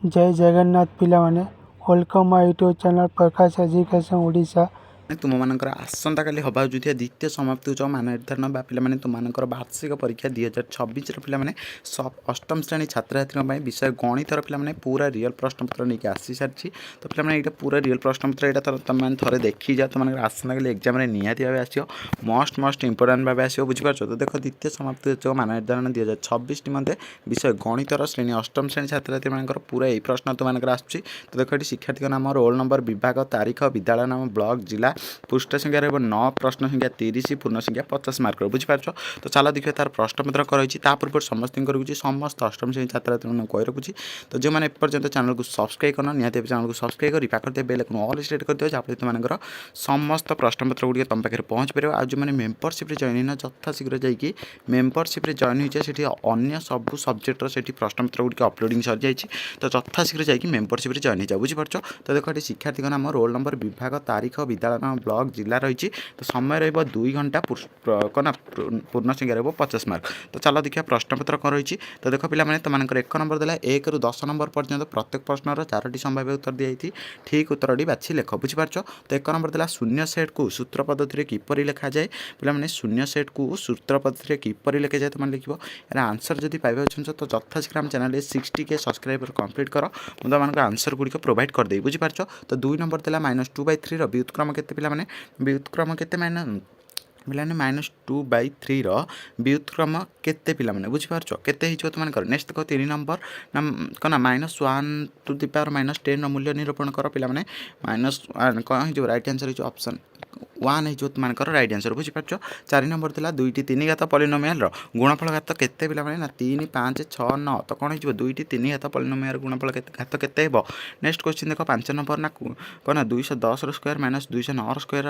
जय जगन्नाथ पिलामाने welcome my YouTube channel Prakash education Odisha. तुम मानकर आसंता काली हवा जुथिया द्वितीय समाप्ति उत्सव मान निर्धारण बा पिलामाने तुमମାନଙ୍କର वार्षिक परीक्षा 2026 पिलामाने अष्टम श्रेणी छात्र छात्री विषय गणितर पिलामाने पूरा रियल प्रश्नपत्र नहीं आसी सारी। तो पिलामाने ये पूरा रियल प्रश्नपत्र यहाँ तुम थे देखी जा तुम आसंता काली एग्जाम निहाती भाव आसो मस्ट इंपोर्टाट भाव आसो बुझीपार। तो देख द्वितीय समाप्ति उत्सव मान निर्धारण 2026 निमंते विषय गणितर श्रेणी अष्टम श्रेणी छात्र छात्री पूरा यही प्रश्न तुम आसूँ। तो देख ये शिक्षार्थी नाम रोल नंबर विभाग तारीख विद्यालय नाम ब्लॉक जिला पृष्ठ संख्या रही 9 प्रश्न संख्या 30 पूर्ण संख्या 50 मार्क बुझीपार। तो चलो देखिए तार प्रश्नपत्र रही पूर्व समस्त समस्त अष्टम श्रेणी छात्र छात्री कही रखुच्छी। तो जो मैंने एपर्यंत चैनल को सब्सक्राइब करना निहाती चैनल को सब्सक्राइब कर पाखे बेल आइकन ऑल सेट कर दियो जहाँ तुम समस्त प्रश्नपत्र गुड़िक तुम पाखे पहुँच पार। आज जो मैंने मेम्बरशिप जॉइन यथा शीघ्र जाकि मेम्बरशिप जॉइन होती अन्य सब सब्जेक्टर से प्रश्नपत्र गुड़िक अपलोडिंग सर जाइए। तो यथा शीघ्र जाकि मेम्बरशिप जॉइन हो बुझीपार। तो देखो ये शिक्षार्थी नाम रोल नंबर विभाग तारीख विद्यालय नाम ब्लॉक जिला रही। तो समय रही 2 घंटा कना पूर्ण संख्या रही 50 मार्क। तो चलो देखिए प्रश्नपत्र कौन रही। तो देख पे तुम 1 नंबर देला 1 ରୁ 10 नंबर पर्यंत प्रत्येक प्रश्नर 4टी संभाव्य उत्तर दी ठीक उत्तरटी बाछी लेख बुझीपार। तो 1 नंबर देला शून्य सेट को सूत्र पद्धति किपर लिखा जाए पे शून्य सेट को सूत्र पद्धति किपर लिखा जाए तुम लिख यार आंसर जब पाइबा चाहछ तो यथा शीघ्र आम चैनल 60K सब्सक्राइबर कंप्लीट कर मुझे आंसर गुड़िक प्रोवाइड करदे बुझीपार। तो 2 नंबर देला -2/3 व्युत्क्रम केते पिलामाने व्युत्क्रम केते पिलाने -2/3 व्युत्क्रम केते पिलामाने बुझीपार केते हो तुम नेक्स्ट देख 3 नंबर ना कौन -1 टू द पावर -10 मूल्य निरूपण कर पिलामाने -1 कौन हो राइट आंसर हो ऑप्शन 1 हो तुम राइट आंसर बुझीपार। 4 नंबर था 2टी 3 घात पॉलिनोमियल गुणफल घात केते पिलामाने ना 3 5 6 9 तो कौन हो 2टी 3 घात पॉलिनोमियल गुणफल घात केते हो। नेक्स्ट क्वेश्चन देख 5 नंबर ना कौन 210 स्क्वायर -209 स्क्वायर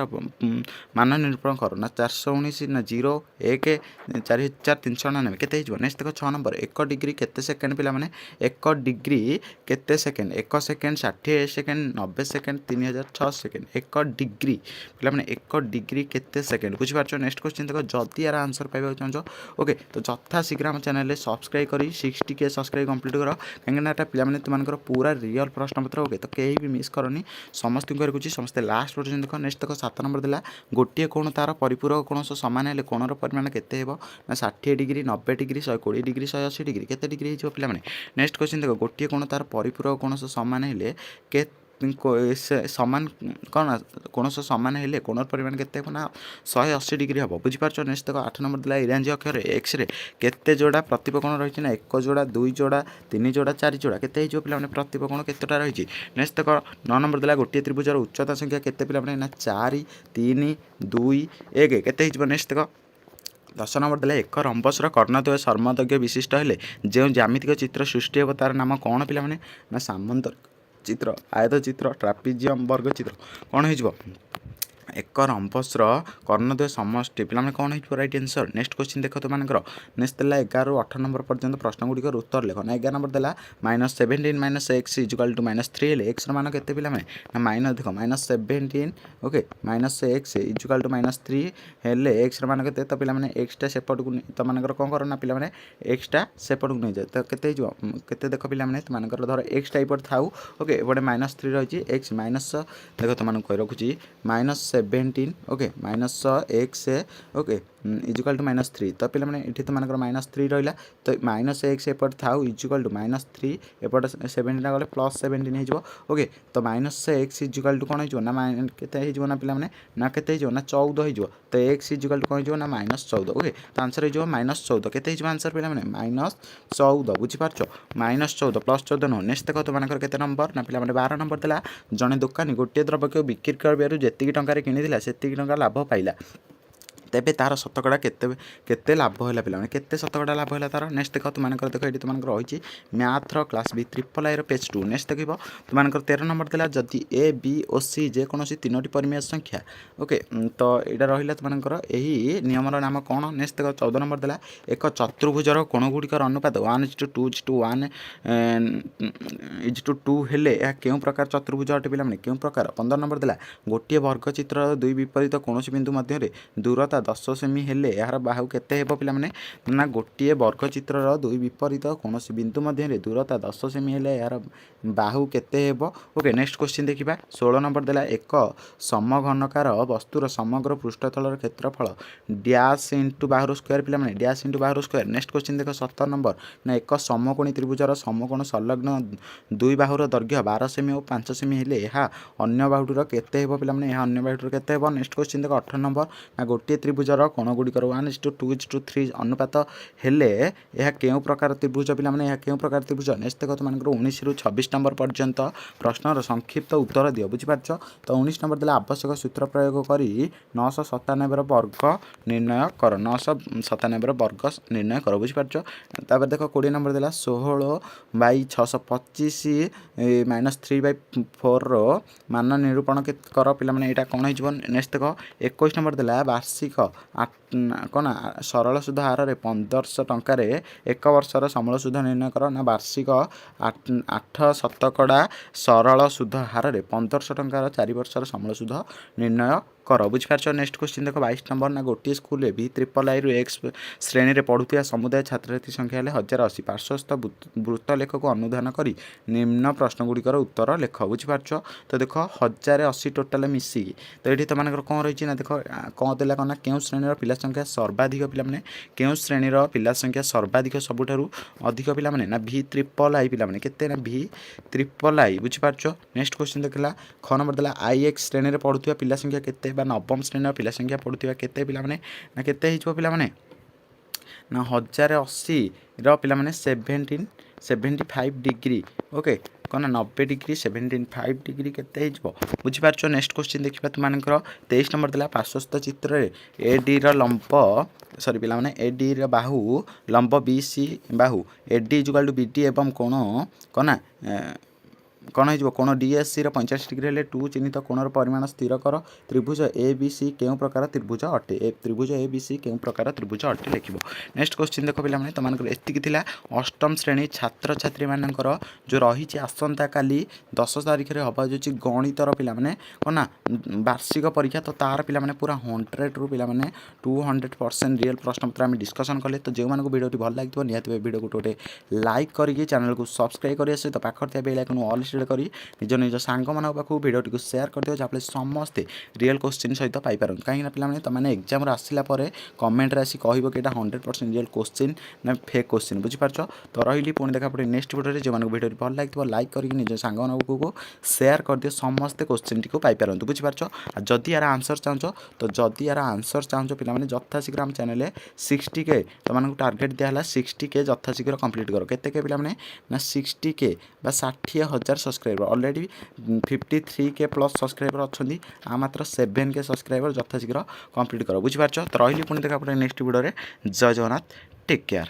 मान निरूपण कर ना 419 ना 0 1 4399 केते हो। नेक्स्ट देख 6 नंबर 1 डिग्री केते सेकेंड पिलामाने 1 डिग्री केते second 1 second 60 second 90 second 3006 second 1 degree पिलामाने 1 डिग्री केते सेकेंड बुझीपार। नेक्स्ट क्वेश्चन देख जदि यार आंसर पाइबा चाहो ओके तो यथा शीघ्र आम चैनल सब्सक्राइब कर 60K सब्सक्राइब कंप्लीट कर कहीं पिलामाने तुम पूरा रियल प्रश्नपत्र ओके तो कहीं भी मिस करनी समस्त रखुच्छी समस्ते लास्ट पर्यटन देख। नेक्स्ट देख 7 नंबर देला गोटे कोण तार परिपूरक कोण सह सामान हेले कोणर परिमाण केते हो ना 60 डिग्री 90 डिग्री 120 डिग्री 180 डिग्री केते डिग्री हो पिलामाने। नेक्स्ट क्वेश्चन देख गोटे कोण तार परिपूरक कोण सह सामान हेले के सामान कौन कौन सामान हेले कोणर परिमाण केते ना 180 डिग्री हम बुझीपार। नेक्स्ट देख 8 नंबर देला इरांजी अक्षर एक्स रे केते जोड़ा प्रतिपकोण रही ना 1 जोड़ा 2 जोड़ा 3 जोड़ा 4 जोड़ा केते हो पिलामाने प्रतिपकोण केतेटा रही। नेक्स्ट देख 9 नंबर देला गोटे त्रिभुजर उच्चता संख्या केते पिलामाने ना 4 3 2 1 केते हो। नेक्स्ट देख 10 नंबर देला एक रंबसर कर्णद्वय सर्मदज्ञ विशिष्ट हेले जो ज्यामितिक चित्र सृष्टि हे तार नाम कौन पिलामाने ना सामंत चित्र आयत चित्र ट्रापिजियम वर्ग चित्र कौन हो एक रंबसर कर्णद्वय समष्टि पिलाने कौन हो राइट आंसर। नेक्स्ट क्वेश्चन देख तुम नेक्स्ट देला 11 ରୁ 8 नंबर पर्यंत प्रश्न गुड़िक उत्तर लेख ना 11 नंबर देला -17 - x = -3 हेले एक्स मान केते पिलामाने ना माइनस देख -17 ओके -x = -3 हेले एक्स मान केते तो पिलामाने एक्सटा सेपट को तुम कौन कर ना पिलामाने एक्सटा सेपट को नहीं जाए तो केते हो केते देख पिलामाने तुम धर एक्स टाइप थाउ ओके एपटे -3 रही एक्स माइनस देख तुम कही रखुच्छी -17 ओके -x ओके इजुकाल टू -3 तो पे ये तुम -3 रहा तो -x एपट थाउ इजुकाल टू -3 एपट 17 गले +17 हो ओके तो -x इजुकाल टू कौन हो ना केते ना पे ना केते ना 14 हो तो x इजुकाल टू कौन हो ना -14 ओके तो आंसर हो -14 केते आंसर पे -14 बुझीपार -14 +14 नो। नेक्स्ट देख तुम केते नंबर ना पे 12 नंबर देला जड़े दोकानी गोटे द्रव्य बिक्री कर जी टकर किनी से टଙ୍କା लाभ पाइला तेबे तार शतकड़ा केते लाभ है पे केते शतकड़ा लाभ है तार। नेक्स्ट देख तुम देख ये तुम रही math class B triple I page 2 next देख तुम 13 नंबर देला जदि ए बी और सी जेकोसी 3टी परिमेय संख्या ओके तो यहाँ रहा तुम यही नियमर नाम कौन। नेक्स्ट देख 14 नंबर देला एक चतुर्भुजर कोण गुड़िकर अनुपात 1:2 1:2 हेले यह क्यों प्रकार चतुर्भुज अटे पे क्यों प्रकार। 15 नंबर देला गोटे वर्गचित्र दुई विपरीत कौन बिंदु मध्य दूरता ଦୂରତା 10 ସେମି ହେଲେ ଏହାର ବାହୁ କେତେ ହେବ ପିଲାମାନେ ନା ଗୋଟିଏ ବର୍ଗଚିତ୍ରର ଦୁଇ ବିପରୀତ କୌଣସି ବିନ୍ଦୁ ମଧ୍ୟରେ ଦୂରତା 10 ସେମି ହେଲେ ଏହାର ବାହୁ କେତେ ହେବ। ଓକେ ନେକ୍ସଟ କ୍ୱେଶ୍ଚିନ୍ ଦେଖିବା 16 ନମ୍ବର ଦେଲା ଏକ ସମଘନକାର ବସ୍ତୁର ସମଗ୍ର ପୃଷ୍ଠତଳର କ୍ଷେତ୍ରଫଳ ଡ୍ୟାସ୍ ଇଣ୍ଟୁ ବାହୁର ସ୍କୋୟାର ପିଲାମାନେ ଡ୍ୟାସ୍ ଇଣ୍ଟୁ ବାହୁର ସ୍କୋୟାର। ନେକ୍ସଟ କ୍ୱେଶ୍ଚିନ୍ ଦେଖ 17 ନମ୍ବର ନା ଏକ ସମକୋଣୀ ତ୍ରିଭୁଜର ସମକୋଣ ସଂଲଗ୍ନ ଦୁଇ ବାହୁର ଦୈର୍ଘ୍ୟ 12 ସେମି ଓ 5 ସେମି ହେଲେ ଏହା ଅନ୍ୟ ବାହୁଟିର କେତେ ହେବ ପିଲାମାନେ ଏହା ଅନ୍ୟ ବାହୁଟିର କେତେ ହେବ। ନେକ୍ସଟ କ୍ୱେଶ୍ଚିନ୍ ଦେଖ 18 ନମ୍ବର ନା ଗୋଟିଏ ତ୍ରିଭୁଜର କୋଣଗୁଡ଼ିକର 1:2:3 ଅନୁପାତ ହେଲେ ଏହା କେଉଁ ପ୍ରକାର ତ୍ରିଭୁଜ ପିଲାମାନେ ଏହା କେଉଁ ପ୍ରକାର ତ୍ରିଭୁଜ। ନେକ୍ସଟ ଦେଖ ତୁମମାନଙ୍କର 19ରୁ 26 ନମ୍ବର ପର୍ଯ୍ୟନ୍ତ ପ୍ରଶ୍ନର ସଂକ୍ଷିପ୍ତ ଉତ୍ତର ଦିଅ ବୁଝିପାରୁଛ। ତ 19 ନମ୍ବର ଦେଲା ଆବଶ୍ୟକ ସୂତ୍ର ପ୍ରୟୋଗ କରି 997ର ବର୍ଗ ନିର୍ଣ୍ଣୟ କର 997ର ବର୍ଗ ନିର୍ଣ୍ଣୟ କର ବୁଝିପାରୁଛ। ତାପରେ ଦେଖ 20 ନମ୍ବର ଦେଲା 16/625 -3/4ର ମାନ ନିରୂପଣ କର ପିଲାମାନେ ଏଇଟା କ'ଣ ହେଇଯିବ। ନେକ୍ସଟ ଦେଖ 21 ନମ୍ବର ଦେଲା ବାର୍ଷିକ କ'ଣ ସରଳ ସୁଧ ହାରରେ 1500 ଟଙ୍କାରେ ଏକ ବର୍ଷର ସମୂଳ ସୁଧ ନିର୍ଣ୍ଣୟ କର ନା ବାର୍ଷିକ 8% ସରଳ ସୁଧ ହାରରେ 1500 ଟଙ୍କାର 4 ବର୍ଷର ସମୂଳ ସୁଧ ନିର୍ଣ୍ଣୟ କର ବୁଝିପାରୁଛ। ନେକ୍ସଟ କ୍ୱେଶ୍ଚିନ୍ ଦେଖ 22 ନମ୍ବର ନା ଗୋଟିଏ ସ୍କୁଲରେ VIIIରୁ X ଶ୍ରେଣୀରେ ପଢ଼ୁଥିବା ସମୁଦାୟ ଛାତ୍ରଛାତ୍ରୀ ସଂଖ୍ୟା ହେଲେ 1080 ପାର୍ଶ୍ୱସ୍ଥ ବୃତ୍ତ ଲେଖକୁ ଅନୁଧ୍ୟାନ କରି ନିମ୍ନ ପ୍ରଶ୍ନଗୁଡ଼ିକର ଉତ୍ତର ଲେଖ ବୁଝିପାରୁଛ। ତ ଦେଖ 1080 ଟୋଟାଲ ମିଶିକି ତ ଏଠି ତୁମମାନଙ୍କର କ'ଣ ରହିଛି ନା ଦେଖ କ'ଣ ଦେଲା କ'ଣ ନା କେଉଁ ଶ୍ରେଣୀର ପିଲା ସଂଖ୍ୟା ସର୍ବାଧିକ ପିଲାମାନେ କେଉଁ ଶ୍ରେଣୀର ପିଲା ସଂଖ୍ୟା ସର୍ବାଧିକ ସବୁଠାରୁ ଅଧିକ ପିଲାମାନେ ନା VIII ପିଲାମାନେ କେତେ ନା VIII ବୁଝିପାରୁଛ। ନେକ୍ସଟ କ୍ୱେଶ୍ଚିନ୍ ଦେଖିଲା ଖ ନମ୍ବର ଦେଲା IX ଶ୍ରେଣୀରେ ପଢ଼ୁଥିବା ପିଲା ସଂଖ୍ୟା କେତେ ବା ନବମ ଶ୍ରେଣୀର ପିଲା ସଂଖ୍ୟା ପଢ଼ୁଥିବା କେତେ ପିଲାମାନେ ନା କେତେ ହେଇଯିବ ପିଲାମାନେ ନା 1080ର ପିଲାମାନେ 75 ଡିଗ୍ରୀ ଓକେ କ'ଣ ନା 90 ଡିଗ୍ରୀ 75 ଡିଗ୍ରୀ କେତେ ହେଇଯିବ ବୁଝିପାରୁଛ। ନେକ୍ସଟ କ୍ୱେଶ୍ଚିନ୍ ଦେଖିବା ତୁମମାନଙ୍କର 23 ନମ୍ବର ଦେଲା ପାର୍ଶ୍ୱସ୍ଥ ଚିତ୍ରରେ ADର ଲମ୍ବ ପିଲାମାନେ ADର ବାହୁ ଲମ୍ବ BC ବାହୁ AD = BD ଏବଂ କୋଣ କ'ଣ ନା କ'ଣ ହେଇଯିବ କୋଣ DSCର 45 ଡିଗ୍ରୀ ହେଲେ 2 ଚିହ୍ନିତ କୋଣର ପରିମାଣ ସ୍ଥିର କର। ତ୍ରିଭୁଜ ABC କେଉଁ ପ୍ରକାର ତ୍ରିଭୁଜ ଅଟେ ତ୍ରିଭୁଜ ABC କେଉଁ ପ୍ରକାର ତ୍ରିଭୁଜ ଅଟେ ଲେଖିବ। ନେକ୍ସଟ କ୍ୱେଶ୍ଚିନ୍ ଦେଖ ପିଲାମାନେ ତୁମମାନଙ୍କର ଏତିକି ଥିଲା ଅଷ୍ଟମ ଶ୍ରେଣୀ ଛାତ୍ରଛାତ୍ରୀମାନଙ୍କର ଯେଉଁ ରହିଛି ଆସନ୍ତାକାଲି 10 ତାରିଖରେ ହେବା ଯାଉଛି ଗଣିତର ପିଲାମାନେ କ'ଣ ନା ବାର୍ଷିକ ପରୀକ୍ଷା ତ ତାର ପିଲାମାନେ ପୁରା 100ରୁ ପିଲାମାନେ 200% ରିଅଲ୍ ପ୍ରଶ୍ନପତ୍ର ଆମେ ଡିସ୍କସନ୍ କଲେ। ତ ଯେଉଁମାନଙ୍କୁ ଭିଡ଼ିଓଟି ଭଲ ଲାଗିଥିବ ନିହାତି ଭିଡ଼ିଓକୁ ଗୋଟେ ଲାଇକ୍ କରିକି ଚ୍ୟାନେଲକୁ ସବସ୍କ୍ରାଇବ୍ କରିବା ସହିତ ପାଖରେ ଥିବା ବେଲ୍ ଆଇକନ୍ ଅଲ୍ ସିଲେକ୍ଟ କରି ନିଜ ସାଙ୍ଗମାନଙ୍କ ପାଖକୁ ଭିଡ଼ିଓଟିକୁ ସେୟାର କରିଦିଅ ଯାହାଫଳରେ ସମସ୍ତେ ରିଅଲ୍ କୋଶ୍ଚିନ୍ ସହିତ ପାଇପାରନ୍ତି। କାହିଁକିନା ପିଲାମାନେ ତୁମମାନେ ଏକ୍ଜାମ୍ରୁ ଆସିଲା ପରେ କମେଣ୍ଟରେ ଆସି କହିବ କି ଏଇଟା 100% ରିଅଲ୍ କୋଶ୍ଚିନ୍ ନା ଫେକ୍ କୋଶ୍ଚିନ୍ ବୁଝିପାରୁଛ। ତ ରହିଲି ପୁଣି ଦେଖା ପଡ଼ିବ ନେକ୍ସଟ ଭିଡ଼ିଓରେ ଯେଉଁମାନଙ୍କୁ ଭିଡ଼ିଓଟି ଭଲ ଲାଗିଥିବ ଲାଇକ୍ କରିକି ନିଜ ସାଙ୍ଗମାନଙ୍କୁ ସେୟାର କରିଦିଅ ସମସ୍ତେ କୋଶ୍ଚିନ୍ଟିକୁ ପାଇପାରନ୍ତୁ ବୁଝିପାରୁଛ। ଆଉ ଯଦି ୟାର ଆନ୍ସର୍ ଚାହୁଁଛ ପିଲାମାନେ ଯଥାଶୀଘ୍ର ଆମ ଚ୍ୟାନେଲରେ 60K ତୁମମାନଙ୍କୁ ଟାର୍ଗେଟ୍ ଦିଆହେଲା 60K ଯଥାଶୀଘ୍ର କମ୍ପ୍ଲିଟ୍ କର କେତେ କେ ପିଲାମାନେ ନା 60K ବା 60,000 subscriber already 53K plus subscriber ଅଛନ୍ତି ଆଉ ମାତ୍ର 7K ସବସ୍କ୍ରାଇବର ଯଥାଶୀଘ୍ର କମ୍ପ୍ଲିଟ୍ କର ବୁଝିପାରୁଛ। ତ ରହିଲି ପୁଣି ଦେଖା ପଡ଼ିବ ନେକ୍ସଟ ଭିଡ଼ିଓରେ ଜୟ ଜଗନ୍ନାଥ ଟେକ୍ କେୟାର।